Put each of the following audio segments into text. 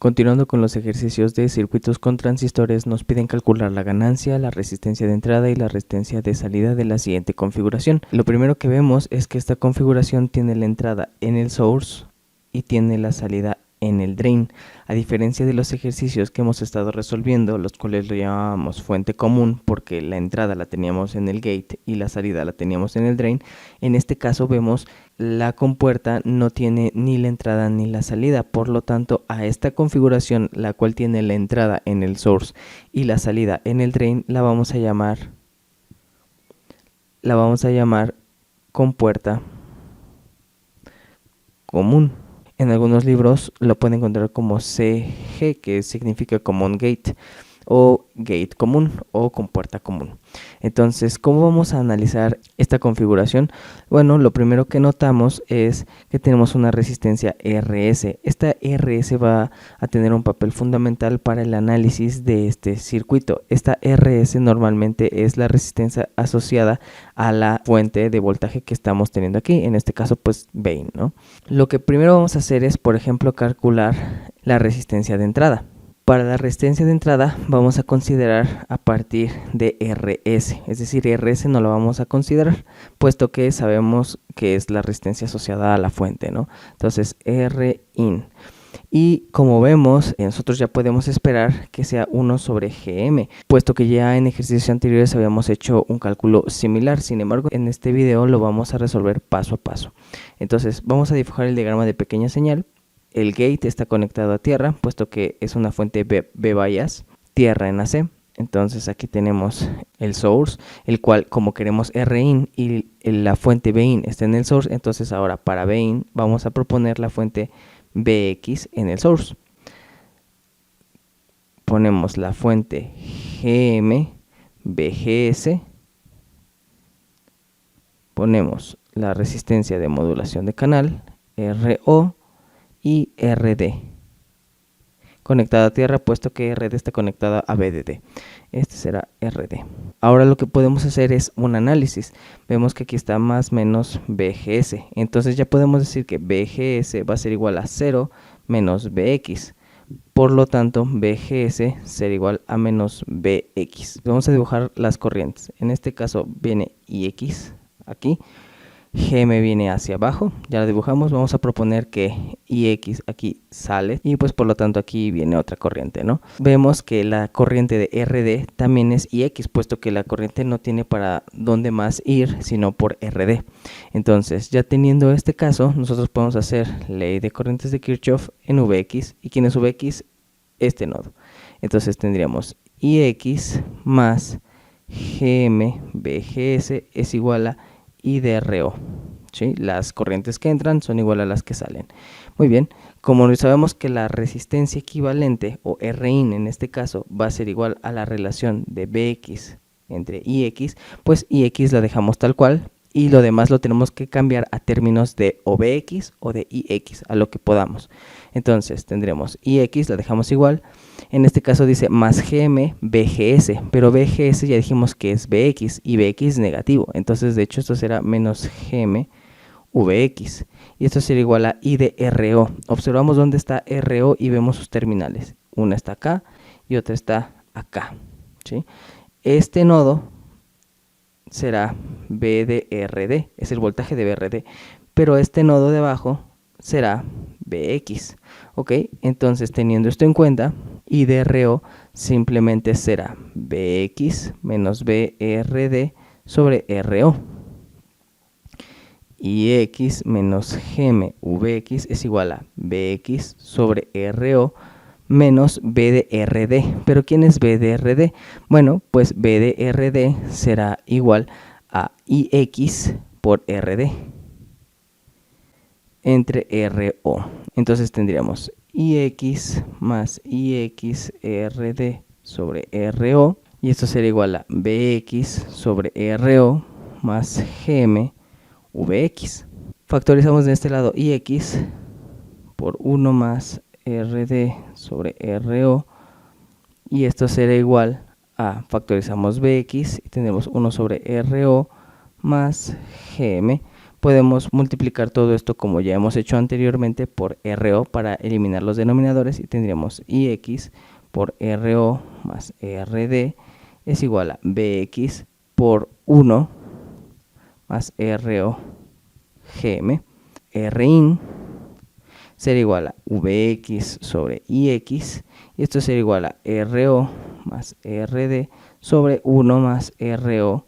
Continuando con los ejercicios de circuitos con transistores, nos piden calcular la ganancia, la resistencia de entrada y la resistencia de salida de la siguiente configuración. Lo primero que vemos es que esta configuración tiene la entrada en el source y tiene la salida en el drain. A diferencia de los ejercicios que hemos estado resolviendo, los cuales lo llamábamos fuente común porque la entrada la teníamos en el gate y la salida la teníamos en el drain, en este caso vemos la compuerta no tiene ni la entrada ni la salida, por lo tanto a esta configuración, la cual tiene la entrada en el source y la salida en el drain, la vamos a llamar compuerta común. En algunos libros lo pueden encontrar como CG, que significa Common Gate, o Gate común o compuerta común. Entonces, ¿cómo vamos a analizar esta configuración? Bueno, lo primero que notamos es que tenemos una resistencia RS. Esta RS va a tener un papel fundamental para el análisis de este circuito. Esta RS normalmente es la resistencia asociada a la fuente de voltaje que estamos teniendo aquí, en este caso pues Vane, ¿no? Lo que primero vamos a hacer es, por ejemplo, calcular la resistencia de entrada. Para la resistencia de entrada vamos a considerar a partir de RS, es decir, RS no lo vamos a considerar, puesto que sabemos que es la resistencia asociada a la fuente, ¿no? Entonces, Rin. Y como vemos, nosotros ya podemos esperar que sea 1 sobre GM, puesto que ya en ejercicios anteriores habíamos hecho un cálculo similar. Sin embargo, en este video lo vamos a resolver paso a paso. Entonces, vamos a dibujar el diagrama de pequeña señal. El gate está conectado a tierra, puesto que es una fuente B-bias, tierra en AC. Entonces aquí tenemos el source, el cual como queremos Rin y la fuente Vin está en el source, entonces ahora para Vin vamos a proponer la fuente Bx en el source. Ponemos la fuente GM, BGS, ponemos la resistencia de modulación de canal, RO, y RD conectada a tierra, puesto que RD está conectada a BDD. Este será RD. Ahora lo que podemos hacer es un análisis. Vemos que aquí está más menos BGS. Entonces ya podemos decir que BGS va a ser igual a 0 menos BX. Por lo tanto, BGS será igual a menos BX. Vamos a dibujar las corrientes. En este caso viene IX aquí. GM viene hacia abajo, ya lo dibujamos. Vamos a proponer que IX aquí sale y pues por lo tanto aquí viene otra corriente, ¿no? Vemos que la corriente de RD también es IX, puesto que la corriente no tiene para dónde más ir sino por RD. Entonces, ya teniendo este caso, nosotros podemos hacer ley de corrientes de Kirchhoff en VX. ¿Y quién es VX? Este nodo. Entonces tendríamos IX más GM BGS es igual a I de RO, ¿sí? Las corrientes que entran son igual a las que salen. Muy bien, como sabemos que la resistencia equivalente, o Rin en este caso, va a ser igual a la relación de Bx entre Ix, pues Ix la dejamos tal cual y lo demás lo tenemos que cambiar a términos de o Bx o de Ix, a lo que podamos. Entonces tendremos Ix, la dejamos igual. En este caso dice más GM BGS, pero BGS ya dijimos que es BX y BX es negativo. Entonces de hecho esto será menos GM VX. Y esto será igual a I de RO. Observamos dónde está RO y vemos sus terminales. Una está acá y otra está acá, ¿sí? Este nodo será B de RD, es el voltaje de BRD, pero este nodo de abajo será BX. Ok, entonces teniendo esto en cuenta, I de RO simplemente será BX menos BRD sobre RO. Y X menos GM VX es igual a BX sobre RO menos B de RD. ¿Pero quién es B de RD? Bueno, pues B de RD será igual a IX por RD entre RO. Entonces tendríamos IX más IXRD sobre RO. Y esto será igual a BX sobre RO más GM VX. Factorizamos de este lado IX por 1 más RD sobre RO. Y esto será igual a, factorizamos BX y tenemos 1 sobre RO más GM. podemos multiplicar todo esto como ya hemos hecho anteriormente por RO para eliminar los denominadores y tendríamos IX por RO más RD es igual a BX por 1 más RO GM. Rin será igual a Vx sobre Ix y esto será igual a RO más RD sobre 1 más RO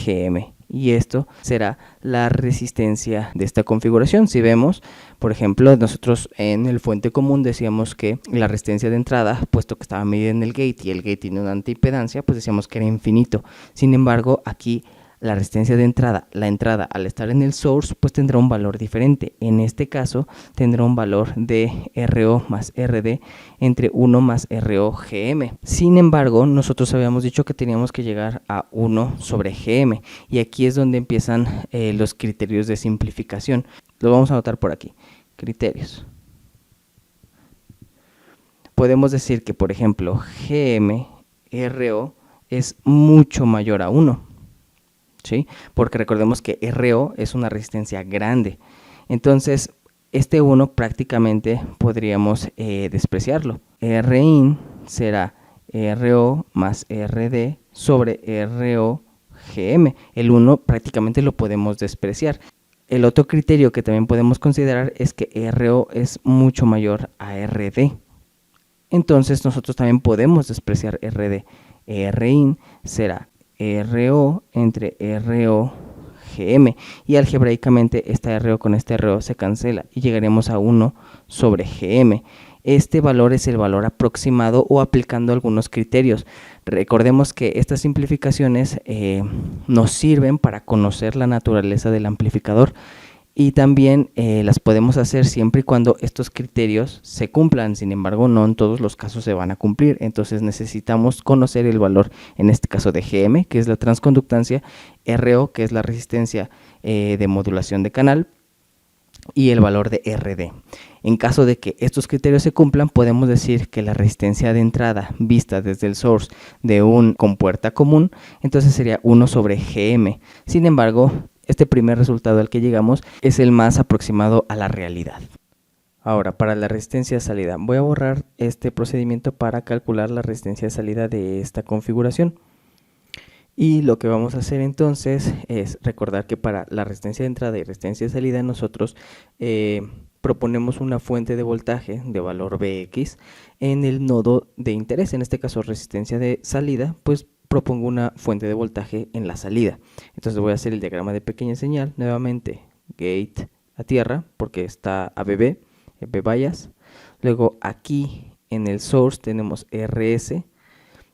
GM. Y esto será la resistencia de esta configuración. Si vemos, por ejemplo, nosotros en el fuente común decíamos que la resistencia de entrada, puesto que estaba medida en el gate y el gate tiene una antiimpedancia, pues decíamos que era infinito. Sin embargo, aquí la resistencia de entrada, la entrada al estar en el source, pues tendrá un valor diferente. En este caso tendrá un valor de RO más RD entre 1 más RO GM. Sin embargo, nosotros habíamos dicho que teníamos que llegar a 1 sobre GM y aquí es donde empiezan los criterios de simplificación. Lo vamos a anotar por aquí. Criterios. Podemos decir que, por ejemplo, GM RO es mucho mayor a 1. ¿Sí? Porque recordemos que RO es una resistencia grande. Entonces, este 1 prácticamente podríamos despreciarlo. Rin será RO más RD sobre RO GM. El 1 prácticamente lo podemos despreciar. El otro criterio que también podemos considerar es que RO es mucho mayor a RD. Entonces, nosotros también podemos despreciar RD. Rin será RO entre RO GM y algebraicamente esta RO con este RO se cancela y llegaremos a 1 sobre GM. Este valor es el valor aproximado o aplicando algunos criterios. Recordemos que estas simplificaciones nos sirven para conocer la naturaleza del amplificador y también las podemos hacer siempre y cuando estos criterios se cumplan. Sin embargo, no en todos los casos se van a cumplir, entonces necesitamos conocer el valor, en este caso de GM, que es la transconductancia, RO, que es la resistencia de modulación de canal, y el valor de RD. En caso de que estos criterios se cumplan, podemos decir que la resistencia de entrada vista desde el source de un compuerta común, entonces sería 1 sobre GM. Sin embargo, este primer resultado al que llegamos es el más aproximado a la realidad. Ahora, para la resistencia de salida, voy a borrar este procedimiento para calcular la resistencia de salida de esta configuración. Y lo que vamos a hacer entonces es recordar que para la resistencia de entrada y resistencia de salida nosotros proponemos una fuente de voltaje de valor Vx en el nodo de interés, en este caso resistencia de salida, pues propongo una fuente de voltaje en la salida. Entonces voy a hacer el diagrama de pequeña señal, nuevamente gate a tierra porque está ABB, bias. Luego aquí en el source tenemos RS,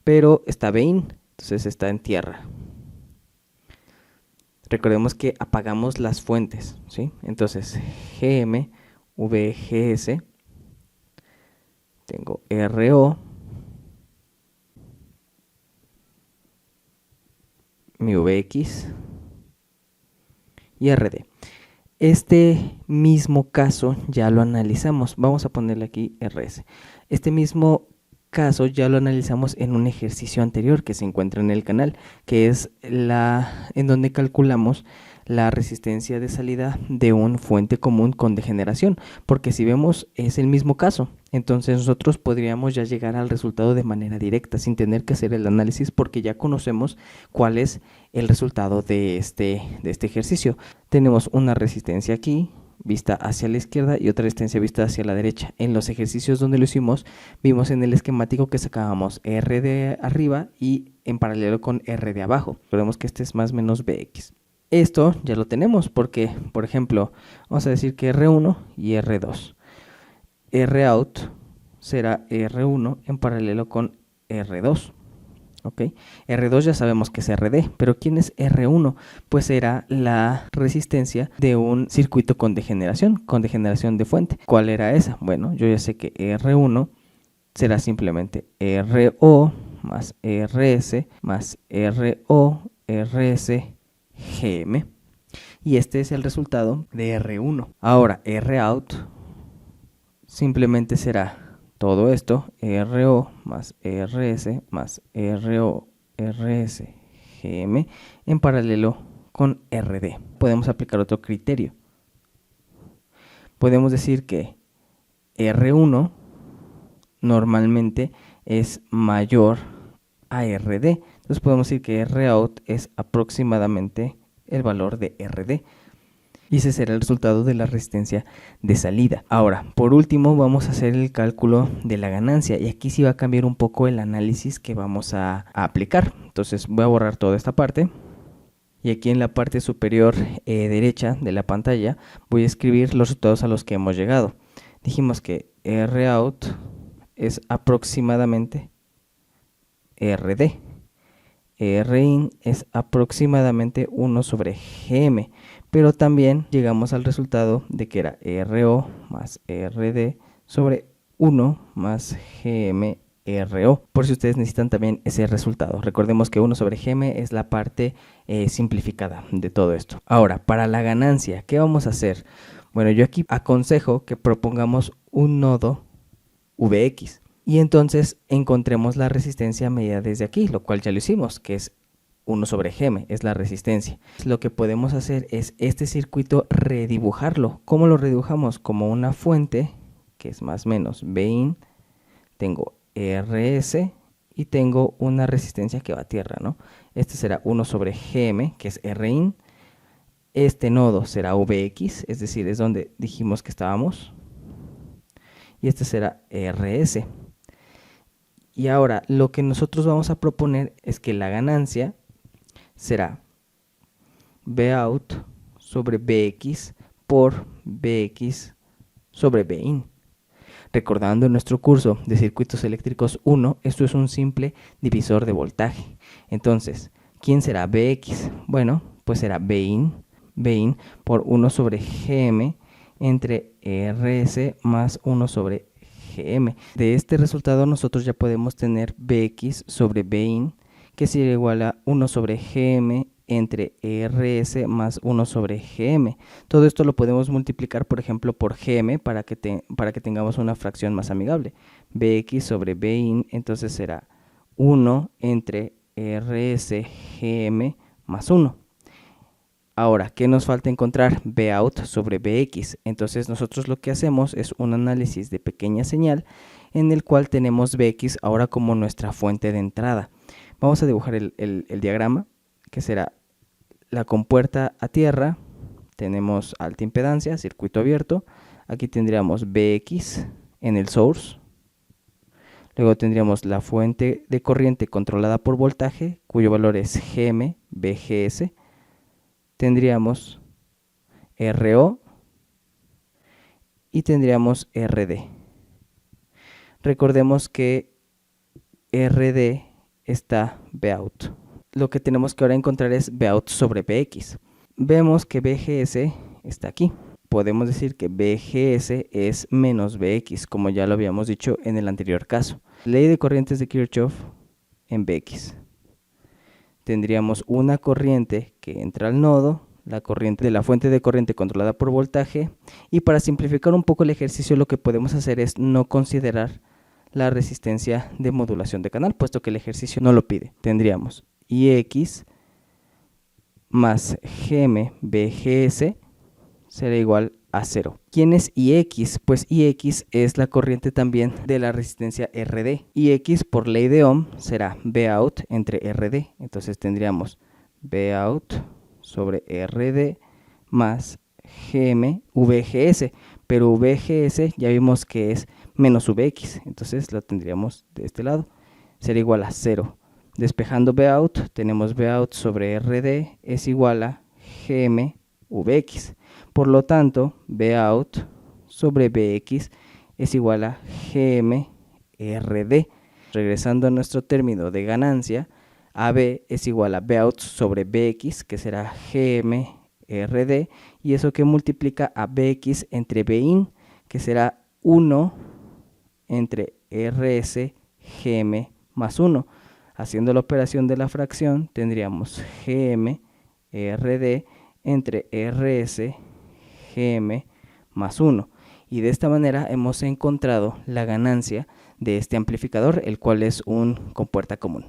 pero está Vin, entonces está en tierra. Recordemos que apagamos las fuentes, ¿sí? Entonces GM, VGS, tengo RO, mi Vx y RD. Este mismo caso ya lo analizamos. Vamos a ponerle aquí RS. Este mismo caso ya lo analizamos en un ejercicio anterior que se encuentra en el canal, que es en donde calculamos la resistencia de salida de un fuente común con degeneración, porque si vemos es el mismo caso, entonces nosotros podríamos ya llegar al resultado de manera directa sin tener que hacer el análisis porque ya conocemos cuál es el resultado de este ejercicio. Tenemos una resistencia aquí vista hacia la izquierda y otra resistencia vista hacia la derecha. En los ejercicios donde lo hicimos, vimos en el esquemático que sacábamos R de arriba y en paralelo con R de abajo. Recordemos que este es más o menos Bx. Esto ya lo tenemos porque, por ejemplo, vamos a decir que R1 y R2. Rout será R1 en paralelo con R2. ¿Okay? R2 ya sabemos que es RD, pero ¿quién es R1? Pues era la resistencia de un circuito con degeneración de fuente. ¿Cuál era esa? Bueno, yo ya sé que R1 será simplemente RO más RS más RO RS GM. Y este es el resultado de R1. Ahora, Rout simplemente será todo esto, RO más RS más RO RS GM en paralelo con RD. Podemos aplicar otro criterio. Podemos decir que R1 normalmente es mayor a RD. Entonces podemos decir que Rout es aproximadamente el valor de RD. Y ese será el resultado de la resistencia de salida. Ahora, por último, vamos a hacer el cálculo de la ganancia. Y aquí sí va a cambiar un poco el análisis que vamos a aplicar. Entonces voy a borrar toda esta parte. Y aquí en la parte superior derecha de la pantalla voy a escribir los resultados a los que hemos llegado. Dijimos que Rout es aproximadamente RD. Rin es aproximadamente 1 sobre GM, pero también llegamos al resultado de que era RO más RD sobre 1 más GM RO, por si ustedes necesitan también ese resultado. Recordemos que 1 sobre GM es la parte simplificada de todo esto. Ahora, para la ganancia, ¿qué vamos a hacer? Bueno, yo aquí aconsejo que propongamos un nodo Vx. Y entonces encontremos la resistencia medida desde aquí, lo cual ya lo hicimos, que es 1 sobre Gm, es la resistencia. Lo que podemos hacer es este circuito redibujarlo. ¿Cómo lo redibujamos? Como una fuente, que es más o menos Bin, tengo Rs y tengo una resistencia que va a tierra, ¿no? Este será 1 sobre Gm, que es Rin. Este nodo será Vx, es decir, es donde dijimos que estábamos. Y este será Rs. Y ahora lo que nosotros vamos a proponer es que la ganancia será Vout sobre Vx por Vx sobre Vin. Recordando en nuestro curso de circuitos eléctricos 1, esto es un simple divisor de voltaje. Entonces, ¿quién será Vx? Bueno, pues será Vin por 1 sobre Gm entre Rs más 1 sobre Gm. De este resultado nosotros ya podemos tener Vx sobre Vin, que sería igual a 1 sobre Gm entre Rs más 1 sobre Gm. Todo esto lo podemos multiplicar, por ejemplo, por Gm para que tengamos una fracción más amigable. Vx sobre Vin, entonces será 1 entre Rs Gm más 1. Ahora, ¿qué nos falta encontrar? Vout sobre Vx. Entonces nosotros lo que hacemos es un análisis de pequeña señal en el cual tenemos Vx ahora como nuestra fuente de entrada. Vamos a dibujar el diagrama, que será la compuerta a tierra, tenemos alta impedancia, circuito abierto, aquí tendríamos Vx en el source, luego tendríamos la fuente de corriente controlada por voltaje, cuyo valor es Gm, Vgs, tendríamos RO y tendríamos RD. Recordemos que RD está Vout. Lo que tenemos que ahora encontrar es Vout sobre Vx. Vemos que Vgs está aquí. Podemos decir que Vgs es menos Vx, como ya lo habíamos dicho en el anterior caso. Ley de corrientes de Kirchhoff en Vx. Tendríamos una corriente que entra al nodo, la corriente de la fuente de corriente controlada por voltaje, y para simplificar un poco el ejercicio lo que podemos hacer es no considerar la resistencia de modulación de canal, puesto que el ejercicio no lo pide. Tendríamos Ix más Gm Vgs será igual a 0. ¿Quién es Ix? Pues Ix es la corriente también de la resistencia RD. Ix por ley de Ohm será Vout entre RD. Entonces tendríamos Vout sobre RD más Gm Vgs. Pero Vgs ya vimos que es menos Vx. Entonces lo tendríamos de este lado. Será igual a 0. Despejando Vout, tenemos Vout sobre RD es igual a Gm Vx. Por lo tanto, Vout sobre Vx es igual a Gm RD. Regresando a nuestro término de ganancia, AB es igual a Vout sobre Vx, que será Gm RD, y eso que multiplica a Vx entre Vin, que será 1 entre Rs Gm más 1. Haciendo la operación de la fracción, tendríamos Gm RD entre Rs Gm más 1. Y de esta manera hemos encontrado la ganancia de este amplificador, el cual es un compuerta común.